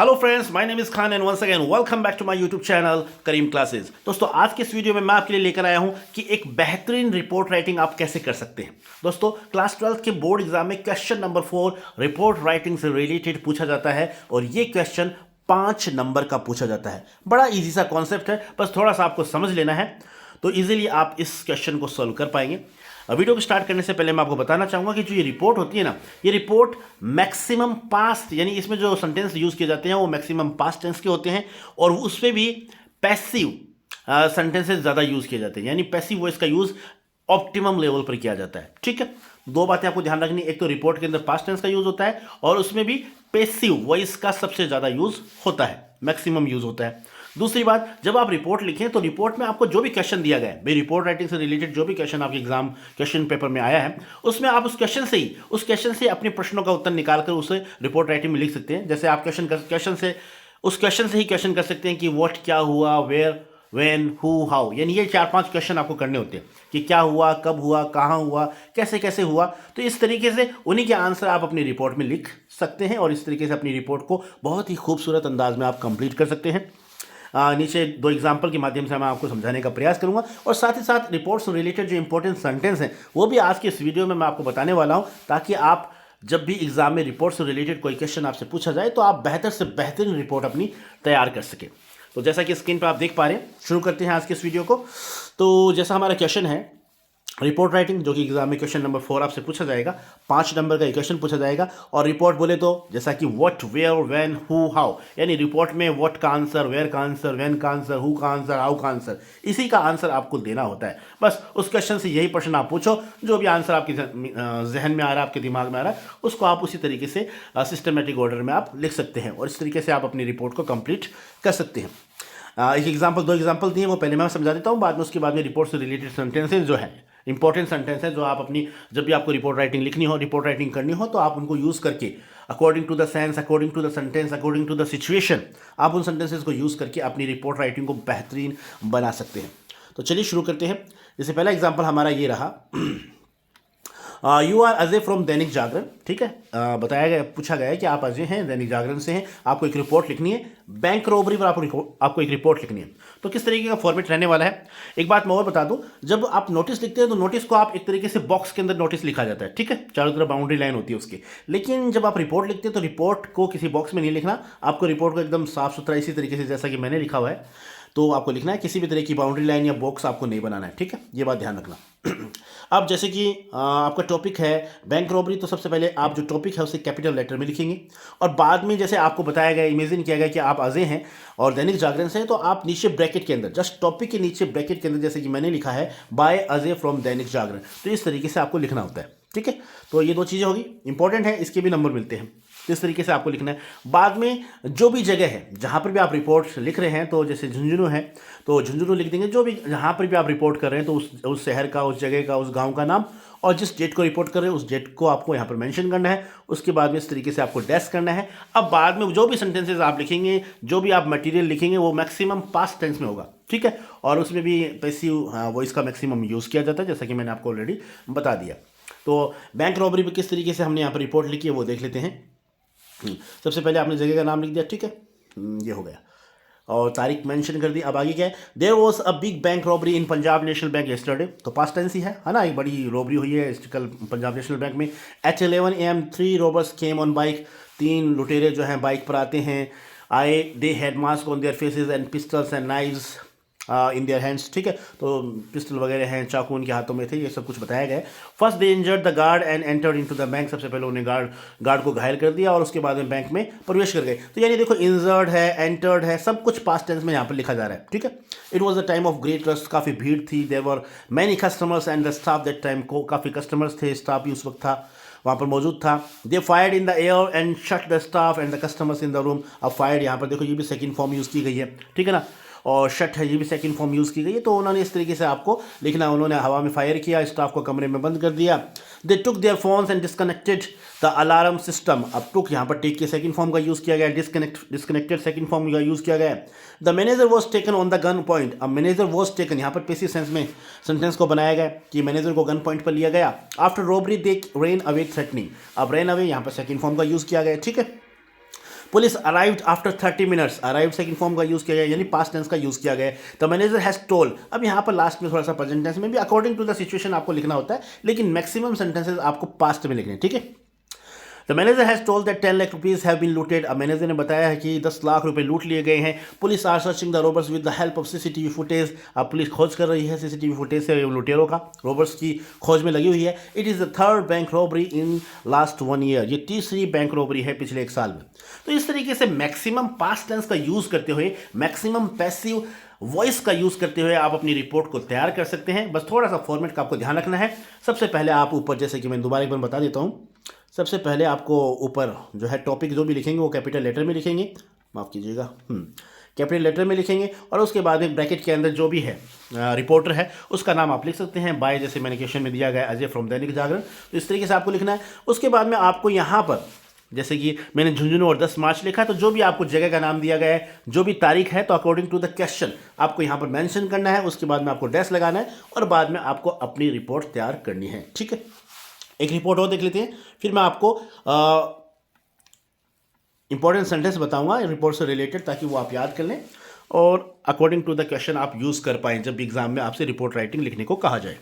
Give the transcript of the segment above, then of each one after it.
Hello friends, my name is Khan and once again welcome back to my YouTube channel Karim classes. दोस्तों, आज के इस video में मैं आपके लिए लेकर आया हूं कि एक बेहतरीन रिपोर्ट राइटिंग आप कैसे कर सकते हैं। दोस्तों, क्लास 12 के बोर्ड एग्जाम में क्वेश्चन नंबर 4 रिपोर्ट राइटिंग से रिलेटेड पूछा जाता है और ये क्वेश्चन 5 नंबर का पूछा जाता है। बड़ा ईजी सा कॉन्सेप्ट है, बस थोड़ा सा आपको समझ लेना है तो इजीली आप इस क्वेश्चन को सॉल्व कर पाएंगे। वीडियो को स्टार्ट करने से पहले मैं आपको बताना चाहूंगा कि जो ये रिपोर्ट होती है ना, ये रिपोर्ट मैक्सिमम पास्ट, यानी इसमें जो सेंटेंस यूज किए जाते हैं वो मैक्सिमम पास्ट टेंस के होते हैं और उस पर भी पैसिव सेंटेंसेस ज़्यादा यूज किए जाते हैं, यानी पैसिव वॉइस का यूज ऑप्टिमम लेवल पर किया जाता है। ठीक है, दो बातें आपको ध्यान रखनी, एक तो रिपोर्ट के अंदर पास्ट टेंस का यूज होता है और उसमें भी पैसिव वॉइस का सबसे ज़्यादा यूज होता है, मैक्सिमम यूज होता है। दूसरी बात, जब आप रिपोर्ट लिखें तो रिपोर्ट में आपको जो भी क्वेश्चन दिया गया है, भाई रिपोर्ट राइटिंग से रिलेटेड जो भी क्वेश्चन आपके एग्जाम क्वेश्चन पेपर में आया है, उसमें आप उस क्वेश्चन से अपने प्रश्नों का उत्तर निकालकर उसे रिपोर्ट राइटिंग में लिख सकते हैं। जैसे आप क्वेश्चन से ही क्वेश्चन कर सकते हैं कि व्हाट क्या हुआ, वेयर, व्हेन, हु, हाउ, यानी ये 4-5 क्वेश्चन आपको करने होते हैं कि क्या हुआ, कब हुआ, कहाँ हुआ, कैसे कैसे हुआ। तो इस तरीके से उन्हीं के आंसर आप अपनी रिपोर्ट में लिख सकते हैं और इस तरीके से अपनी रिपोर्ट को बहुत ही खूबसूरत अंदाज में आप कंप्लीट कर सकते हैं। नीचे 2 एग्जाम्पल के माध्यम से मैं आपको समझाने का प्रयास करूंगा और साथ ही साथ रिपोर्ट से रिलेटेड जो इंपॉर्टेंट सेंटेंस हैं वो भी आज के इस वीडियो में मैं आपको बताने वाला हूं, ताकि आप जब भी एग्जाम में रिपोर्ट से रिलेटेड कोई क्वेश्चन आपसे पूछा जाए तो आप बेहतर से बेहतरीन रिपोर्ट अपनी तैयार कर सकें। तो जैसा कि स्क्रीन पर आप देख पा रहे हैं, शुरू करते हैं आज के इस वीडियो को। तो जैसा हमारा क्वेश्चन है रिपोर्ट राइटिंग, जो कि एग्जाम में क्वेश्चन नंबर 4 आपसे पूछा जाएगा, 5 नंबर का क्वेश्चन पूछा जाएगा। और रिपोर्ट बोले तो जैसा कि what, where, when, who, how, यानी रिपोर्ट में व्हाट का आंसर, वेयर का आंसर, व्हेन का आंसर, हु का आंसर, हाउ का आंसर, इसी का आंसर आपको देना होता है। बस उस क्वेश्चन से यही प्रश्न आप पूछो, जो भी आंसर आपके जहन में आ रहा है, आपके दिमाग में आ रहा है, उसको आप उसी तरीके से सिस्टमेटिक ऑर्डर में आप लिख सकते हैं और इस तरीके से आप अपनी रिपोर्ट को कंप्लीट कर सकते हैं। एक एग्जाम्पल, 2 एग्जाम्पल दिए, वो पहले मैं समझा देता हूँ, बाद में उसके बाद में रिपोर्ट से रिलेटेड सेंटेंसेज जो है, इंपॉर्टेंट सेंटेंस है, जो आप अपनी जब भी आपको रिपोर्ट राइटिंग लिखनी हो, रिपोर्ट राइटिंग करनी हो, तो आप उनको यूज़ करके according to the sense, according to the sentence, according to the situation, आप उन सेंटेंसेज को यूज़ करके अपनी रिपोर्ट राइटिंग को बेहतरीन बना सकते हैं। तो चलिए शुरू करते हैं। जैसे पहला एग्जाम्पल हमारा ये रहा, you are Ajay from Dainik Jagran. ठीक है, बताया गया, पूछा गया है कि आप अजय हैं, दैनिक जागरण से हैं, आपको एक रिपोर्ट लिखनी है, बैंक रॉबरी पर आपको एक रिपोर्ट लिखनी है। तो किस तरीके का फॉर्मेट रहने वाला है, एक बात मैं और बता दूं, जब आप नोटिस लिखते हैं तो नोटिस को आप एक तरीके से बॉक्स के अंदर नोटिस लिखा जाता है। ठीक है, चारों तरफ बाउंड्री लाइन होती है उसकी। लेकिन जब आप रिपोर्ट लिखते हैं तो रिपोर्ट को किसी बॉक्स में नहीं लिखना, आपको रिपोर्ट को एकदम साफ सुथरा इसी तरीके से जैसा कि मैंने लिखा हुआ है तो आपको लिखना है, किसी भी तरह की बाउंड्री लाइन या बॉक्स आपको नहीं बनाना है। ठीक है, ये बात ध्यान रखना। अब जैसे कि आपका टॉपिक है बैंक रॉबरी, तो सबसे पहले आप जो टॉपिक है उसे कैपिटल लेटर में लिखेंगे और बाद में जैसे आपको बताया गया, इमेजिन किया गया कि आप अजय हैं और दैनिक जागरण से हैं, तो आप नीचे ब्रैकेट के अंदर, जस्ट टॉपिक के नीचे ब्रैकेट के अंदर, जैसे कि मैंने लिखा है बाय अजय फ्रॉम दैनिक जागरण, तो इस तरीके से आपको लिखना होता है। ठीक है, तो ये 2 चीज़ें होगी, इंपॉर्टेंट है, इसके भी नंबर मिलते हैं। इस तरीके से आपको लिखना है। बाद में जो भी जगह है जहाँ पर भी आप रिपोर्ट लिख रहे हैं, तो जैसे झुंझुनू है तो झुंझुनू लिख देंगे, जो भी जहाँ पर भी आप रिपोर्ट कर रहे हैं तो उस शहर का, उस जगह का, उस गांव का नाम और जिस डेट को रिपोर्ट कर रहे हैं उस डेट को आपको यहाँ पर मेंशन करना है। उसके बाद में इस तरीके से आपको डैश करना है। अब बाद में जो भी सेंटेंसेज आप लिखेंगे, जो भी आप मटेरियल लिखेंगे, वो मैक्सिमम पास्ट टेंस में होगा। ठीक है, और उसमें भी पैसिव वॉइस का मैक्सिमम यूज़ किया जाता है, जैसा कि मैंने आपको ऑलरेडी बता दिया। तो बैंक रॉबरी पर किस तरीके से हमने यहाँ पर रिपोर्ट लिखी है वो देख लेते हैं। सबसे पहले आपने जगह का नाम लिख दिया। ठीक है, ये हो गया और तारीख मेंशन कर दी। अब आगे क्या है, there was a big bank robbery in Punjab National Bank yesterday, तो पास्ट टेंस ही है ना, एक बड़ी रॉबरी हुई है कल पंजाब नेशनल बैंक में। At 11 AM 3 robbers came on bike, 3 लुटेरे जो हैं बाइक पर आते हैं। आए, they had mask on their faces and pistols and knives in their hands. ठीक है, तो पिस्टल वगैरह हैं, चाकू उनके हाथों में थे, ये सब कुछ बताया गया है। First they injured the guard and entered into the bank, सबसे पहले उन्हें गार्ड को घायल कर दिया और उसके बाद में बैंक में प्रवेश कर गए। तो यानी देखो, इंजर्ड है, एंटर्ड है, सब कुछ पास्ट टेंस में यहाँ पर लिखा जा रहा है। ठीक है, it was a time of great rush, काफ़ी भीड़ थी। There were many customers and the staff that time, को काफ़ी कस्टमर्स थे, स्टाफ भी उस वक्त था, वहाँ पर मौजूद था। They fired in the air and shut the staff and the customers in the room. अब फायर्ड यहाँ पर देखो, ये भी सेकंड फॉर्म यूज़ की गई है। ठीक है ना, और शट है, ये भी सेकंड फॉर्म यूज़ की गई है। तो उन्होंने इस तरीके से आपको लिखना है, उन्होंने हवा में फायर किया, स्टाफ को कमरे में बंद कर दिया। They took their phones and disconnected the alarm system. अब टुक यहाँ पर टेक के सेकंड फॉर्म का यूज़ किया गया, डिस्कनेक्टेड सेकंड फॉर्म का यूज़ किया गया। The manager was taken on the gun point. अब मैनेजर वॉज टेकन यहाँ पर पैसिव सेंस में सेंटेंस को बनाया गया कि मैनेजर को गन पॉइंट पर लिया गया। आफ्टर रॉबरी दे रेन अवे थ्रेटनिंग। अब रेन अवे यहाँ पर सेकंड फॉर्म का यूज़ किया गया। ठीक है, police arrived after 30 minutes, arrived second form का यूज़ किया गया यानी पास्ट टेंस का यूज़ किया गया। द मैनेजर हैज़ टोल्ड, अब यहाँ पर लास्ट में थोड़ा सा प्रेजेंट टेंस में भी अकॉर्डिंग टू द सिचुएशन आपको लिखना होता है, लेकिन मैक्सिमम सेंटेंसेस आपको पास्ट में लिखने हैं, ठीक है। The manager has told that 10 lakh rupees have been looted, अब मैनेजर ने बताया है कि 10 लाख रुपए लूट लिए गए हैं। Police are searching the robbers with the help of CCTV footage, अब पुलिस खोज कर रही है सीसीटीवी फुटेज से लुटेरों का, रोबर्स की खोज में लगी हुई है। It is the third bank robbery in last 1 year, ये तीसरी बैंक रॉबरी है पिछले 1 साल में। तो इस तरीके से मैक्सिमम पास्ट टेंस का यूज़ करते हुए, मैक्सिमम पैसिव वॉइस का यूज़ करते हुए आप अपनी रिपोर्ट को तैयार कर सकते हैं। बस थोड़ा सा फॉर्मेट का आपको ध्यान रखना है। सबसे पहले आप ऊपर, जैसे कि मैं दोबारा एक बार बता देता हूँ, सबसे पहले आपको ऊपर जो है टॉपिक जो भी लिखेंगे वो कैपिटल लेटर में लिखेंगे, माफ़ कीजिएगा, कैपिटल लेटर में लिखेंगे, और उसके बाद में ब्रैकेट के अंदर जो भी है रिपोर्टर है उसका नाम आप लिख सकते हैं। बाय, जैसे मैंने क्वेश्चन में दिया गया अजय फ्रॉम दैनिक जागरण, तो इस तरीके से आपको लिखना है। उसके बाद में आपको यहाँ पर, जैसे कि मैंने झुंझुनू और 10 मार्च लिखा है, तो जो भी आपको जगह का नाम दिया गया है, जो भी तारीख है, तो अकॉर्डिंग टू द क्वेश्चन आपको यहाँ पर मेंशन करना है। उसके बाद में आपको डैश लगाना है और बाद में आपको अपनी रिपोर्ट तैयार करनी है, ठीक है। एक रिपोर्ट और देख लेते हैं, फिर मैं आपको इंपॉर्टेंट सेंटेंस बताऊंगा रिपोर्ट से रिलेटेड, ताकि वो आप याद कर लें और अकॉर्डिंग टू द क्वेश्चन आप यूज़ कर पाएँ जब भी एग्जाम में आपसे रिपोर्ट राइटिंग लिखने को कहा जाए।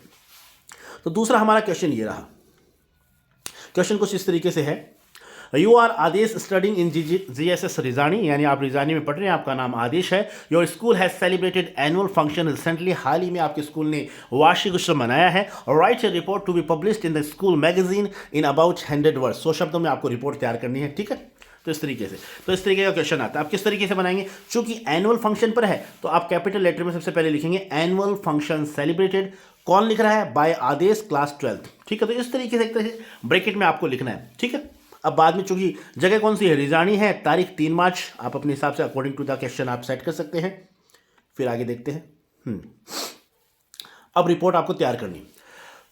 तो दूसरा हमारा क्वेश्चन ये रहा। क्वेश्चन कुछ इस तरीके से है, you are Aadesh studying in GSS Rijani, यानी आप रिजानी में पढ़ रहे हैं, आपका नाम आदेश है। Your school has celebrated annual function recently, हाल ही में आपके स्कूल ने वार्षिक उत्सव मनाया है। Write a report to be published in the school magazine in about 100 words, 100 शब्दों में आपको रिपोर्ट तैयार करनी है, ठीक है। तो इस तरीके का क्वेश्चन आता है। आप किस तरीके से बनाएंगे, चूंकि एनुअल फंक्शन पर है तो आप कैपिटल लेटर में सबसे पहले लिखेंगे एनुअल फंक्शन सेलिब्रेटेड, कौन लिख रहा है, बाय आदेश क्लास 12th, ठीक है। तो इस तरीके से ब्रैकेट में आपको लिखना है, ठीक है। अब बाद में चूंकि जगह कौन सी है, रिजानी है, तारीख 3 मार्च, आप अपने हिसाब से अकॉर्डिंग टू द क्वेश्चन आप सेट कर सकते हैं। फिर आगे देखते हैं। अब रिपोर्ट आपको तैयार करनी,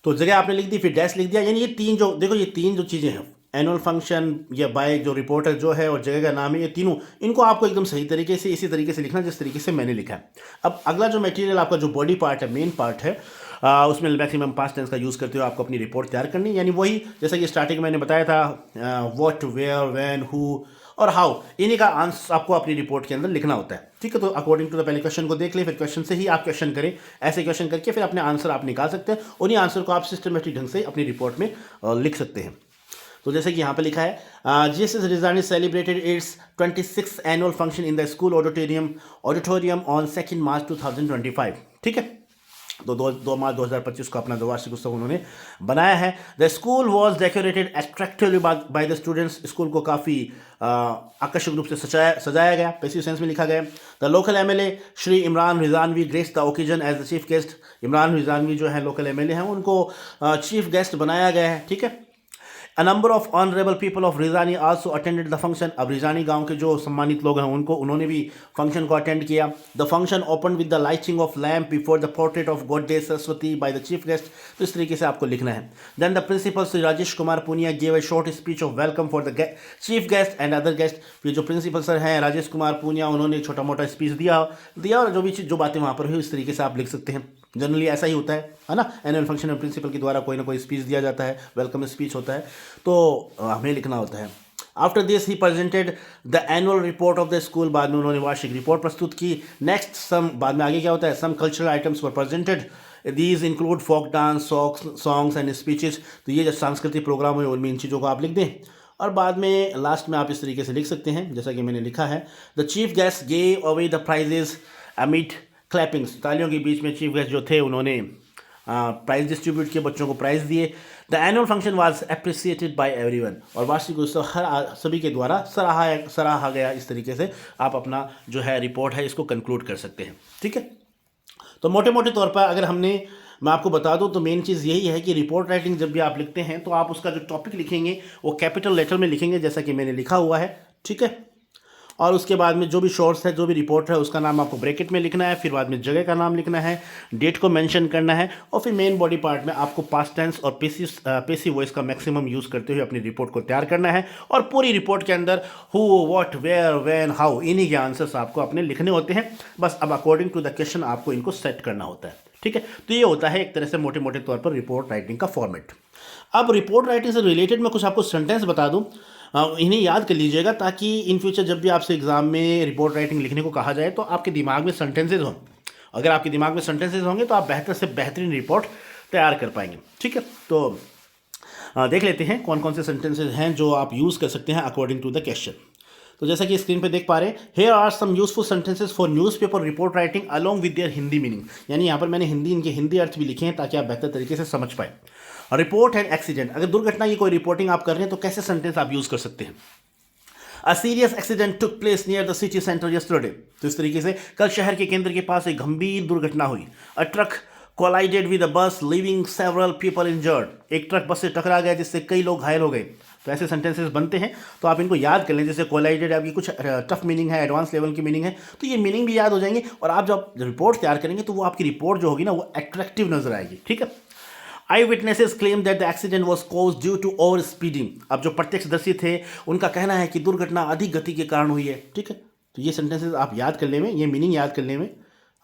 तो जगह आपने लिख दी, फिर डैश लिख दिया, यानी ये तीन जो, देखो ये तीन जो चीज़ें हैं, एनुअल फंक्शन या बाय जो रिपोर्टर जो है और जगह का नाम है, ये तीनों, इनको आपको एकदम सही तरीके से इसी तरीके से लिखना जिस तरीके से मैंने लिखा है। अब अगला जो मटेरियल आपका जो बॉडी पार्ट है, मेन पार्ट है, उसमें मैक्सिमम पास्ट टेंस का यूज़ करते हुए आपको अपनी रिपोर्ट तैयार करनी, यानी वही जैसा कि स्टार्टिंग में मैंने बताया था, व्हाट, वेयर, व्हेन, हु और हाउ, इन्हीं का आंसर आपको अपनी रिपोर्ट के अंदर लिखना होता है, ठीक है। तो अकॉर्डिंग टू द पहले क्वेश्चन को देख ले, फिर क्वेश्चन से ही आप क्वेश्चन करें, ऐसे क्वेश्चन करके फिर अपने आंसर आप निकाल सकते हैं। उन्हीं आंसर को आप सिस्टमेटिक ढंग से अपनी रिपोर्ट में लिख सकते हैं। तो जैसे कि यहाँ पे लिखा है, GSS Rijani celebrated its 26th annual function in the school auditorium on 2 March 2025, ठीक है। तो 2 मार्च 2025 को अपना वार्षिक उत्सव उन्होंने बनाया है। The school was decorated attractively by the students, school को काफ़ी आकर्षक रूप से सजाया गया, पैसिव सेंस में लिखा गया। The local MLA Shri Imran Rizanvi grace the occasion as the chief guest, Imran Rizanvi जो है लोकल MLA हैं, उनको चीफ गेस्ट बनाया गया है, ठीक है। A number of honorable people of रिजानी also attended the function, अब रिजानी गांव के जो सम्मानित लोग हैं उन्होंने भी फंक्शन को अटेंड किया। The function open with the lighting of lamp before the portrait of goddess Saraswati by the chief guest, तो इस तरीके से आपको लिखना है। Then the principal Shri Rajesh Kumar Puniya gave a short speech of welcome for the chief guest and other guest, फिर जो principal sir हैं राजेश कुमार पुनिया, उन्होंने छोटा मोटा स्पीच दिया और जो बातें वहाँ पर हुई इस तरीके से आप लिख सकते हैं। जनरली ऐसा ही होता है ना, एनुअल फंक्शन में प्रिंसिपल के द्वारा कोई ना कोई स्पीच दिया जाता है, वेलकम स्पीच होता है, तो हमें लिखना होता है। After this he presented the annual report of the school, बाद में उन्होंने वार्षिक रिपोर्ट प्रस्तुत की। नेक्स्ट सम, बाद में आगे क्या होता है, some cultural items were presented, these include folk dance, songs and speeches, तो ये जो सांस्कृतिक प्रोग्राम है उनमें इन चीज़ों को आप लिख दें। और बाद में लास्ट में आप इस तरीके से लिख सकते हैं जैसा कि मैंने लिखा है, the chief guest gave away the prizes amid clappings, तालियों के बीच में चीफ गेस्ट जो थे उन्होंने प्राइज डिस्ट्रीब्यूट किए, बच्चों को प्राइज़ दिए। The annual function was appreciated by everyone, और वार्षिक उत्सव सभी के द्वारा सराहा गया। इस तरीके से आप अपना जो है रिपोर्ट है इसको कंक्लूड कर सकते हैं, ठीक है। तो मोटे मोटे तौर पर अगर मैं आपको बता दूं तो मेन चीज़ यही है कि रिपोर्ट राइटिंग जब भी आप लिखते हैं तो आप उसका जो टॉपिक लिखेंगे वो कैपिटल लेटर में लिखेंगे जैसा कि मैंने लिखा हुआ है, ठीक है। और उसके बाद में जो भी शॉर्ट्स है, जो भी रिपोर्ट है, उसका नाम आपको ब्रैकेट में लिखना है, फिर बाद में जगह का नाम लिखना है, डेट को मेंशन करना है, और फिर मेन बॉडी पार्ट में आपको पास्ट टेंस और पेसिव वॉइस का मैक्सिमम यूज़ करते हुए अपनी रिपोर्ट को तैयार करना है। और पूरी रिपोर्ट के अंदर who, what, where, when, how, इन्हीं के आंसर्स आपको अपने लिखने होते हैं। बस अब अकॉर्डिंग टू द क्वेश्चन आपको इनको सेट करना होता है, ठीक है। तो ये होता है एक तरह से मोटे मोटे तौर पर रिपोर्ट राइटिंग का फॉर्मेट। अब रिपोर्ट राइटिंग से रिलेटेड मैं कुछ आपको सेंटेंस बता दूं। इन्हें याद कर लीजिएगा ताकि इन फ्यूचर जब भी आपसे एग्जाम में रिपोर्ट राइटिंग लिखने को कहा जाए तो आपके दिमाग में सेंटेंसेज हों। अगर आपके दिमाग में सेंटेंसेज होंगे तो आप बेहतर से बेहतरीन रिपोर्ट तैयार कर पाएंगे। ठीक है, तो देख लेते हैं कौन कौन से सेंटेंसेज हैं जो आप यूज़ कर सकते हैं अकॉर्डिंग टू द क्वेश्चन। तो जैसा कि स्क्रीन पे देख पा रहे हैं, here are some useful sentences for newspaper report writing along with their Hindi meaning. यानी यहाँ पर मैंने इनके हिंदी अर्थ भी लिखे हैं ताकि आप बेहतर तरीके से समझ पाए। रिपोर्ट एंड एक्सीडेंट, अगर दुर्घटना की कोई रिपोर्टिंग आप कर रहे हैं तो कैसे सेंटेंस आप यूज़ कर सकते हैं। A serious accident took place near the city center yesterday। तो इस तरीके से कल शहर के केंद्र के पास एक गंभीर दुर्घटना हुई। A truck collided with a bus leaving several people injured। एक ट्रक बस से टकरा गया जिससे कई लोग घायल हो गए। तो ऐसे सेंटेंसेस बनते हैं, तो आप इनको याद कर लें। जैसे कोलाइडेड आपकी कुछ टफ मीनिंग है, एडवांस लेवल की मीनिंग है, तो ये मीनिंग भी याद हो जाएंगे और आप जब रिपोर्ट तैयार करेंगे तो वो आपकी रिपोर्ट जो होगी ना वो अट्रैक्टिव नजर आएगी। ठीक है। Eyewitnesses claim that the accident was cause due to over speeding. अब जो प्रत्यक्षदर्शी थे उनका कहना है कि दुर्घटना अधिक गति के कारण हुई है। ठीक है, तो ये सेंटेंसेस आप याद करने में, ये मीनिंग याद करने में।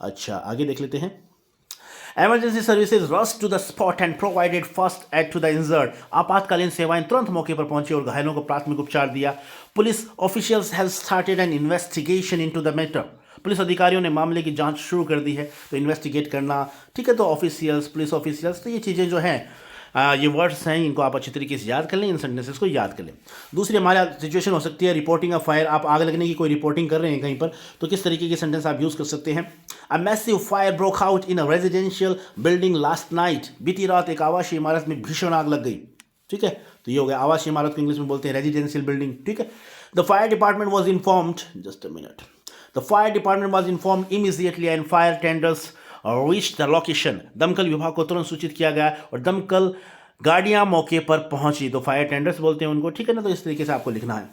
अच्छा, आगे देख लेते हैं। Emergency services rush to the spot and provided first aid to the injured. आपातकालीन सेवाएं तुरंत मौके पर पहुंची और घायलों को प्राथमिक उपचार दिया। Police officials have started N investigation into the matter. Police अधिकारियों ने मामले की जांच शुरू कर दी है। तो इन्वेस्टिगेट करना, ठीक है, तो ऑफिशियल्स, पुलिस ऑफिशियल्स, तो ये चीज़ें जो हैं ये वर्ड्स हैं, इनको आप अच्छी तरीके से याद कर लें, इन सेंटेंसेस को याद कर लें। दूसरी हमारे सिचुएशन हो सकती है रिपोर्टिंग ऑफ फायर। आप आग लगने की कोई रिपोर्टिंग कर रहे हैं कहीं पर, तो किस तरीके के सेंटेंस आप यूज़ कर सकते हैं। A massive fire broke out in a residential building last night. बीती रात एक आवासीय इमारत में भीषण आग लग गई। ठीक है, तो ये हो गया आवासीय इमारत को इंग्लिश में बोलते हैं रेजिडेंशियल बिल्डिंग। ठीक है। The fire department was informed, just a minute, the fire department was informed immediately and fire tenders reach the location. दमकल विभाग को तुरंत सूचित किया गया और दमकल गाड़ियां मौके पर पहुंची। तो फायर टेंडर्स बोलते हैं उनको। ठीक है ना, तो इस तरीके से आपको लिखना है।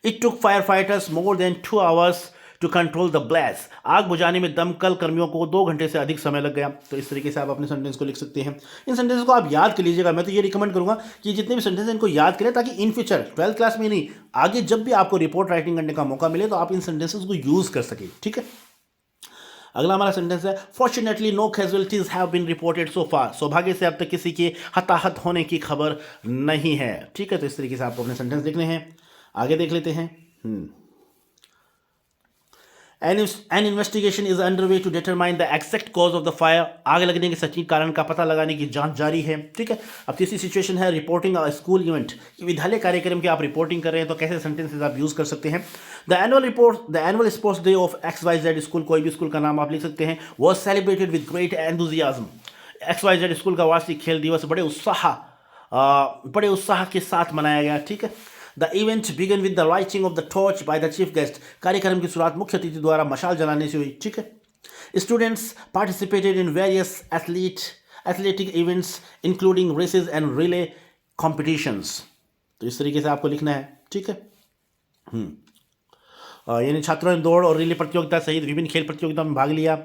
It took fire fighters more than 2 hours to control the blaze. आग बुझाने में दमकल कर्मियों को 2 घंटे से अधिक समय लग गया। तो इस तरीके से आप अपने सेंटेंस को लिख सकते हैं। इन सेंटेंस को आप याद कर लीजिएगा। मैं तो ये रिकमेंड करूंगा कि जितने भी सेंटेंस हैं इनको याद करें ताकि इन फ्यूचर 12th क्लास में नहीं, आगे जब भी आपको रिपोर्ट राइटिंग करने का मौका मिले तो आप इन सेंटेंसेस को यूज कर सकें। ठीक है। अगला हमारा सेंटेंस है, fortunately no casualties have been reported so far. सौभाग्य से अब तक किसी के हताहत होने की खबर नहीं है। ठीक है, तो इस तरीके से आपको अपने सेंटेंस लिखने हैं। आगे देख लेते हैं। An investigation is underway to determine the exact cause of the fire। आग लगने के सटीक कारण का पता लगाने की जांच जारी है। ठीक है। अब तीसरी सिचुएशन है रिपोर्टिंग स्कूल इवेंट। विद्यालय कार्यक्रम की आप रिपोर्टिंग कर रहे हैं तो कैसे सेंटेंसेस आप यूज कर सकते हैं। The annual sports day of XYZ school, कोई भी स्कूल का नाम आप लिख सकते हैं, was celebrated with great enthusiasm. XYZ school का वार्षिक खेल दिवस बड़े उत्साह के साथ मनाया गया। ठीक है। The event began with the lighting of the torch by the chief guest. कार्यक्रम की शुरुआत मुख्य अतिथि द्वारा मशाल जलाने से हुई। ठीक है। Students participated in various athletic events including races and relay competitions. तो इस तरीके से आपको लिखना है। ठीक है। यानी छात्रों ने दौड़ और रिले प्रतियोगिता सहित विभिन्न खेल प्रतियोगिताओं में भाग लिया।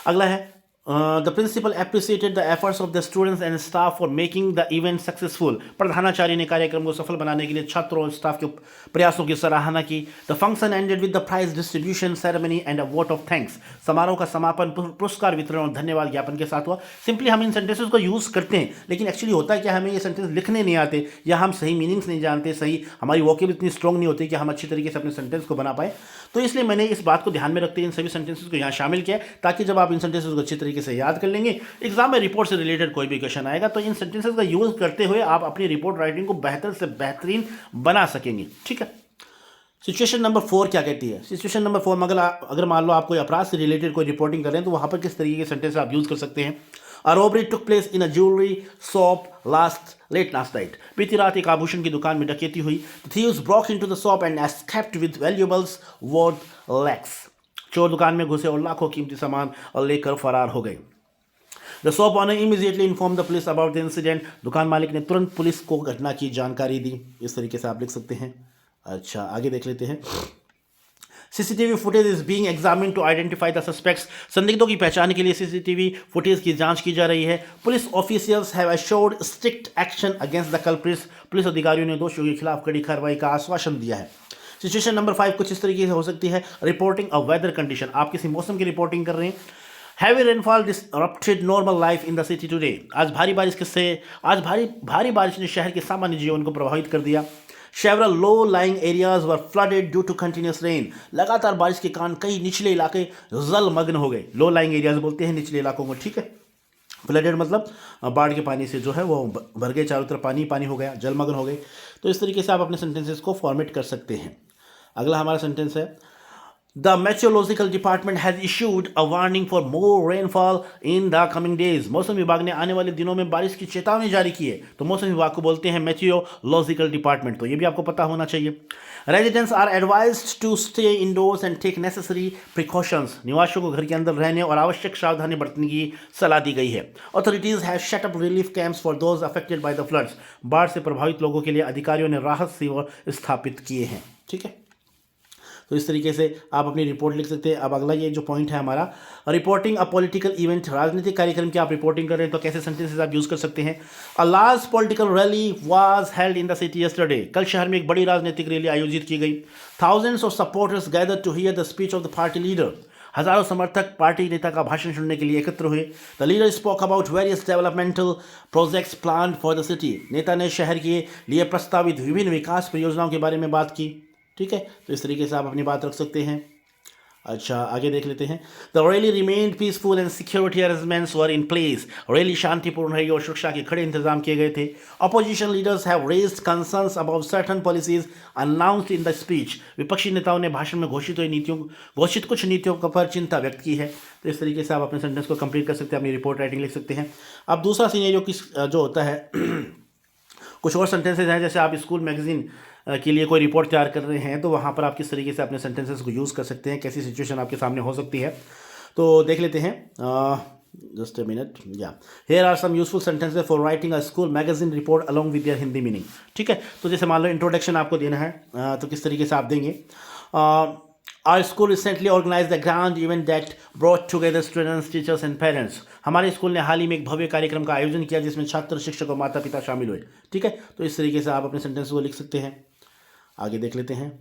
अगला है, the principal appreciated the efforts of the students and staff for making the event successful. प्रधानाचार्य ने कार्यक्रम को सफल बनाने के लिए छात्रों और स्टाफ के प्रयासों की सराहना की। The function ended with the prize distribution ceremony and a vote of thanks. समारोह का समापन पुरस्कार वितरण और धन्यवाद ज्ञापन के साथ हुआ। सिंपली हम इन सेंटेंसेस को यूज करते हैं, लेकिन एक्चुअली होता है कि हमें ये सेंटेंस लिखने नहीं आते या हम सही मीनिंग्स नहीं जानते, सही हमारी वोकेबुलरी इतनी स्ट्रॉन्ग नहीं होती कि हम अच्छी तरीके से अपने सेंटेंस को बना पाए। तो इसलिए मैंने इस बात को ध्यान में रखते इन सभी सेंटेंसेस को यहाँ शामिल किया ताकि जब आप इन सेंटेंसेस को अच्छी तरीके से याद कर लेंगे, एग्जाम में रिपोर्ट से रिलेटेड कोई भी क्वेश्चन आएगा तो इन सेंटेंसेस का यूज करते हुए आप अपनी रिपोर्ट राइटिंग को बेहतर से बेहतरीन बना सकेंगे। ठीक है। सिचुएशन नंबर 4 क्या कहती है। सिचुएशन नंबर 4 में अगर मान लो आप कोई अपराध से रिलेटेड कोई रिपोर्टिंग कर रहे हैं तो वहां पर किस तरीके के सेंटेंस आप यूज कर सकते हैं। A robbery took place in a jewelry shop late last night। बीती रात एक आभूषण की दुकान में डकैती हुई। The thieves broke into the shop and escaped with valuables worth lakhs। चोर दुकान में घुसे और लाखों कीमती सामान और लेकर फरार हो गए। The shop owner immediately informed the police about the incident। दुकान मालिक ने तुरंत पुलिस को घटना की जानकारी दी। इस तरीके से आप लिख सकते हैं। अच्छा, आगे देख लेते हैं। CCTV footage is being examined to identify the suspects. संदिग्धों की पहचान के लिए CCTV फुटेज की जांच की जा रही है। Police officials have assured strict action against the culprits. Police अधिकारियों ने दोषियों के खिलाफ कड़ी कार्रवाई का आश्वासन दिया है। सिचुएशन नंबर 5 कुछ इस तरीके से हो सकती है। Reporting a weather condition. आप किसी मौसम की रिपोर्टिंग कर रहे हैं। Heavy rainfall disrupted normal life in the city today. आज भारी बारिश ने शहर के सामान्य जीवन को प्रभावित कर दिया। Several low-lying areas were flooded due to continuous rain. लगातार बारिश के कारण कई निचले इलाके जलमग्न हो गए. लो लाइंग एरियाज बोलते हैं निचले इलाकों को, ठीक है. फ्लडेड मतलब बाढ़ के पानी से जो है वो भर गए, चारों तरफ पानी पानी हो गया, जलमग्न हो गए. तो इस तरीके से आप अपने सेंटेंसेस को फॉर्मेट कर सकते हैं. अगला हमारा सेंटेंस है, the meteorological department has issued a warning for more rainfall in the coming days. मौसम विभाग ने आने वाले दिनों में बारिश की चेतावनी जारी की है. तो मौसम विभाग को बोलते हैं मेट्रोलॉजिकल डिपार्टमेंट. तो ये भी आपको पता होना चाहिए. Residents are advised to stay indoors and take necessary precautions. निवासियों को घर के अंदर रहने और आवश्यक सावधानी बरतने की सलाह दी गई है. Authorities have set up relief camps for those affected by the floods. बाढ़ से प्रभावित लोगों के लिए अधिकारियों ने राहत शिविर स्थापित किए हैं. ठीक है, तो इस तरीके से आप अपनी रिपोर्ट लिख सकते हैं. अब अगला ये जो पॉइंट है हमारा, रिपोर्टिंग अ पॉलिटिकल इवेंट. राजनीतिक कार्यक्रम की आप रिपोर्टिंग कर रहे हैं तो कैसे सेंटेंसेस आप यूज कर सकते हैं. A large political rally was held in the city yesterday. कल शहर में एक बड़ी राजनीतिक रैली आयोजित की गई. Thousands of supporters gathered to hear the speech of the party leader. हजारों समर्थक पार्टी नेता का भाषण सुनने के लिए एकत्र हुए. The leader spoke about various developmental projects planned for the city. नेता ने शहर के लिए प्रस्तावित विभिन्न विकास परियोजनाओं के बारे में बात की. ठीक है, तो इस तरीके से आप अपनी बात रख सकते हैं. अच्छा, आगे देख लेते हैं. The rally remained peaceful and security arrangements were in place. Rally शांतिपूर्ण रही और सुरक्षा के खड़े इंतजाम किए गए थे. Opposition leaders have raised concerns about certain policies announced in the speech. विपक्षी नेताओं ने भाषण में घोषित कुछ नीतियों पर चिंता व्यक्त की है. तो इस तरीके से आप अपने सेंटेंस को कंप्लीट कर सकते हैं, अपनी रिपोर्ट राइटिंग लिख सकते हैं. अब दूसरा सीनेरियो जो होता है कुछ और सेंटेंसेज हैं, जैसे आप स्कूल मैगजीन के लिए कोई रिपोर्ट तैयार कर रहे हैं तो वहाँ पर आप किस तरीके से अपने सेंटेंसेस को यूज़ कर सकते हैं, कैसी सिचुएशन आपके सामने हो सकती है. तो देख लेते हैं. Just a minute. Yeah here are some useful sentences for writing a school magazine report along with their Hindi meaning. ठीक है, तो जैसे मान लो इंट्रोडक्शन आपको देना है तो किस तरीके से आप देंगे. Our school recently organized a grand event that brought together students, teachers and parents. हमारे स्कूल ने हाल ही में एक भव्य कार्यक्रम का आयोजन किया जिसमें छात्र, शिक्षक और माता पिता शामिल हुए. ठीक है, तो इस तरीके से आप अपने सेंटेंस को लिख सकते हैं. आगे देख लेते हैं.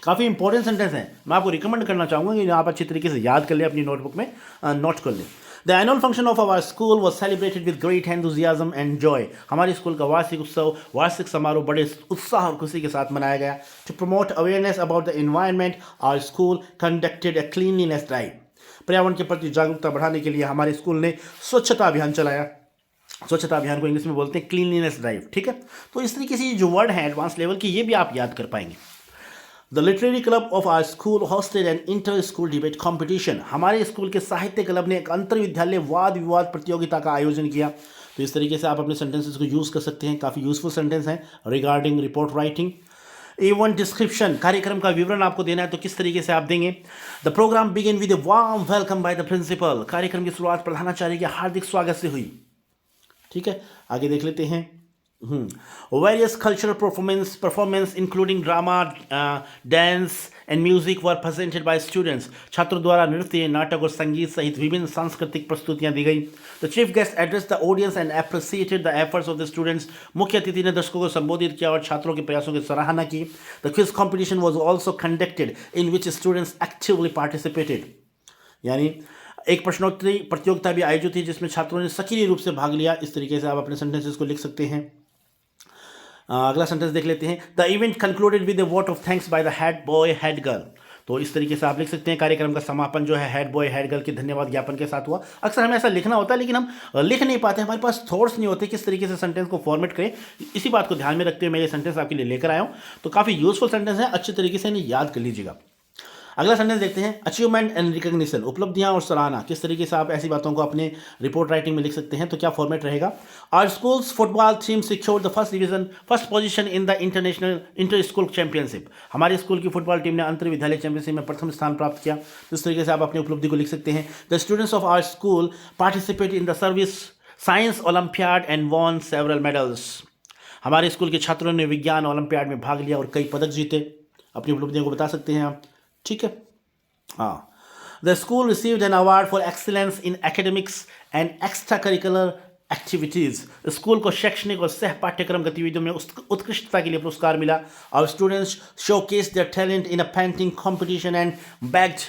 काफ़ी इंपॉर्टेंट सेंटेंस हैं. मैं आपको रिकमेंड करना चाहूँगा कि आप अच्छी तरीके से याद कर लें, अपनी नोटबुक में नोट कर लें. The annual function of our school was celebrated with great enthusiasm and joy. हमारे स्कूल का वार्षिक समारोह बड़े उत्साह और खुशी के साथ मनाया गया. To promote awareness about the environment our school conducted a cleanliness drive. पर्यावरण के प्रति जागरूकता बढ़ाने के लिए हमारे स्कूल ने स्वच्छता अभियान चलाया. स्वच्छता अभियान को इंग्लिश में बोलते हैं क्लीनलीनेस ड्राइव. ठीक है, तो इस तरीके से जो वर्ड हैं एडवांस लेवल के, ये भी आप याद कर पाएंगे. The literary club of our school hosted an inter school debate competition. हमारे स्कूल के साहित्य क्लब ने एक अंतर विद्यालय वाद विवाद प्रतियोगिता का आयोजन किया. तो इस तरीके से आप अपने सेंटेंसेस को यूज़ कर सकते हैं. काफ़ी यूजफुल सेंटेंस हैं regarding report writing. Event description, कार्यक्रम का विवरण आपको देना है तो किस तरीके से आप देंगे. The programme begin with a warm welcome by the principal. कार्यक्रम की शुरुआत प्रधानाचार्य के हार्दिक स्वागत से हुई. ठीक है, आगे देख लेते हैं. Various cultural performance including drama, dance and music were presented by students. छात्रों द्वारा नृत्य, नाटक और संगीत सहित विभिन्न सांस्कृतिक प्रस्तुतियां दी गई. The chief guest addressed the audience and appreciated the efforts of the students. मुख्य अतिथि ने दर्शकों को संबोधित किया और छात्रों के प्रयासों की सराहना की. The quiz competition was also conducted in which students actively participated. यानी एक प्रश्नोत्तरी प्रतियोगिता भी आयोजित थी जिसमें छात्रों ने सक्रिय रूप से भाग लिया. इस तरीके से आप अपने सेंटेंसेस को लिख सकते हैं. अगला सेंटेंस देख लेते हैं. The event concluded with A vote of thanks by the head boy head girl. तो इस तरीके से आप लिख सकते हैं कार्यक्रम का समापन जो है हेड बॉय हेड गर्ल के धन्यवाद ज्ञापन के साथ हुआ. अक्सर हमें ऐसा लिखना होता है लेकिन हम लिख नहीं पाते, हमारे पास थॉट्स नहीं होते किस तरीके से सेंटेंस को फॉर्मेट करें. इसी बात को ध्यान में रखते हुए मैं ये सेंटेंस आपके लिए लेकर आया हूँ. तो काफ़ी यूजफुल सेंटेंस है, अच्छे तरीके से इन्हें याद कर लीजिएगा. अगला सेंटेंस देखते हैं. अचीवमेंट एंड रिकग्निशन, उपलब्धियां और सराहना. किस तरीके से आप ऐसी बातों को अपने रिपोर्ट राइटिंग में लिख सकते हैं. तो क्या फॉर्मेट रहेगा. Our school's football team secured the first position in the inter school championship. हमारे स्कूल की फुटबॉल टीम ने अंतर विद्यालय चैंपियनशिप में प्रथम स्थान प्राप्त किया. तो इस तरीके से आप अपनी उपलब्धि को लिख सकते हैं. The students of our school participate in the service science olympiad and won several medals. हमारे स्कूल के छात्रों ने विज्ञान ओलंपियाड में भाग लिया और कई पदक जीते. अपनी उपलब्धियों को बता सकते हैं आप. ठीक है. हाँ, the school received an award for excellence in academics and extra curricular activities. School को शैक्षणिक और सह पाठ्यक्रम गतिविधियों में उत्कृष्टता के लिए पुरस्कार मिला. और students showcase their talent in a painting competition and bagged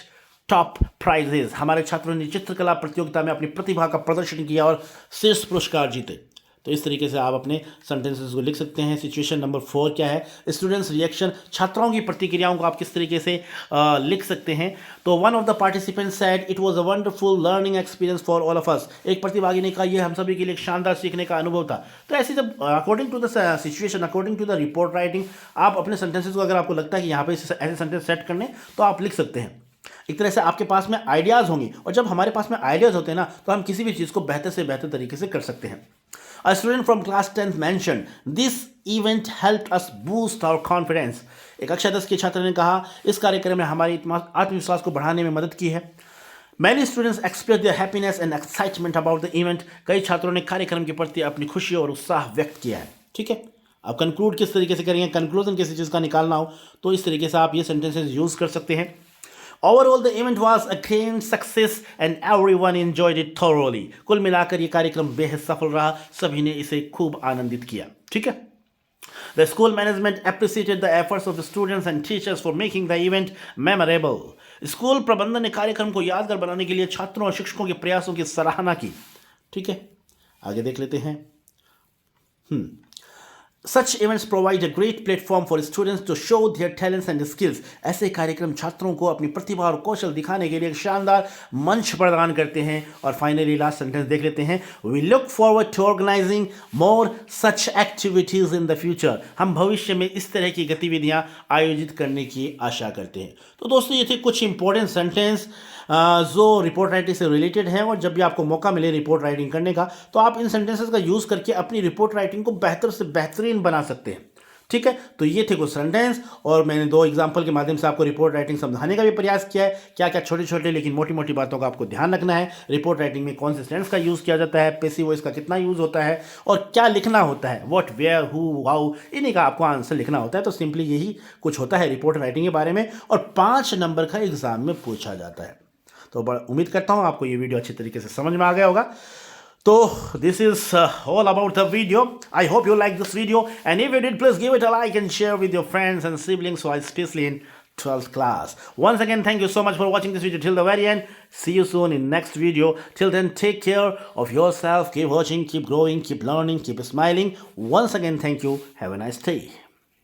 top prizes. हमारे छात्रों ने चित्रकला प्रतियोगिता में अपनी प्रतिभा का प्रदर्शन किया और शीर्ष पुरस्कार जीते. तो इस तरीके से आप अपने सेंटेंसेस को लिख सकते हैं। सिचुएशन नंबर 4 क्या है, स्टूडेंट्स रिएक्शन, छात्रों की प्रतिक्रियाओं को आप किस तरीके से लिख सकते हैं। तो one of the participants said it was a wonderful learning experience for all of us. एक प्रतिभागी ने कहा यह हम सभी के लिए एक शानदार सीखने का अनुभव था। तो ऐसे जब according to the situation, according to the report writing, आप अपने सेंटेंसेस को, अगर आपको लगता है कि यहाँ पे ऐसे सेंटेंस सेट करने, तो आप लिख सकते हैं। एक तरह से आपके पास में आइडियाज़ होंगी, और जब हमारे पास में आइडियाज़ होते हैं ना, तो हम किसी भी चीज़ को बेहतर से बेहतर तरीके से कर सकते हैं। A student from class 10th mentioned, this event helped us boost our confidence. एक कक्षा 10 के छात्र ने कहा, इस कार्यक्रम ने हमारी आत्मविश्वास को बढ़ाने में मदद की है। Many students expressed their happiness and excitement about the event. कई छात्रों ने कार्यक्रम के प्रति अपनी खुशी और उत्साह व्यक्त किया है। ठीक है, अब कंक्लूड किस तरीके से करेंगे, कंक्लूजन किसी चीज़ का निकालना हो, तो इस तरीके से आप ये सेंटेंसेस यूज़ कर सकते हैं। Overall, the event was a grand success and everyone enjoyed it thoroughly. कुल मिलाकर ये कार्यक्रम बेहद सफल रहा, सभी ने इसे खूब आनंदित किया। ठीक है। The school management appreciated the efforts of the students and teachers for making the event memorable. School प्रबंधन ने कार्यक्रम को यादगार बनाने के लिए छात्रों और शिक्षकों के प्रयासों की सराहना की। ठीक है, आगे देख लेते हैं। Such events provide a great platform for students to show their talents and skills. ऐसे कार्यक्रम छात्रों को अपनी प्रतिभा और कौशल दिखाने के लिए एक शानदार मंच प्रदान करते हैं। और फाइनली लास्ट सेंटेंस देख लेते हैं। We look forward to organizing more such activities in the future. हम भविष्य में इस तरह की गतिविधियां आयोजित करने की आशा करते हैं। तो दोस्तों, ये थे कुछ इंपॉर्टेंट सेंटेंस जो रिपोर्ट राइटिंग से रिलेटेड है, और जब भी आपको मौका मिले रिपोर्ट राइटिंग करने का, तो आप इन सेंटेंसेस का यूज़ करके अपनी रिपोर्ट राइटिंग को बेहतर से बेहतरीन बना सकते हैं। ठीक है, तो ये थे कुछ सेंटेंस, और मैंने 2 एग्जाम्पल के माध्यम से आपको रिपोर्ट राइटिंग समझाने का भी प्रयास किया है। क्या क्या छोटे छोटे लेकिन मोटी मोटी बातों का आपको ध्यान रखना है। रिपोर्ट राइटिंग में कौन से सेंटेंस का यूज़ किया जाता है, पैसिव वॉइस का कितना यूज़ होता है, और क्या लिखना होता है, व्हाट, वेयर, हु, हाउ, इन्हीं का आपको आंसर लिखना होता है। तो सिंपली यही कुछ होता है रिपोर्ट राइटिंग के बारे में, और 5 नंबर का एग्जाम में पूछा जाता है। तो बड़ा उम्मीद करता हूँ आपको ये वीडियो अच्छी तरीके से समझ में आ गया होगा। तो this is all about the video. I hope you like this video, and if you did, please give it a like and share with your friends and siblings who are especially in 12th class. Once again, thank you so much for watching this video till the very end. See you soon in next video. Till then, take care of yourself. Keep watching, keep growing, keep learning, keep smiling. Once again, thank you. Have a nice day.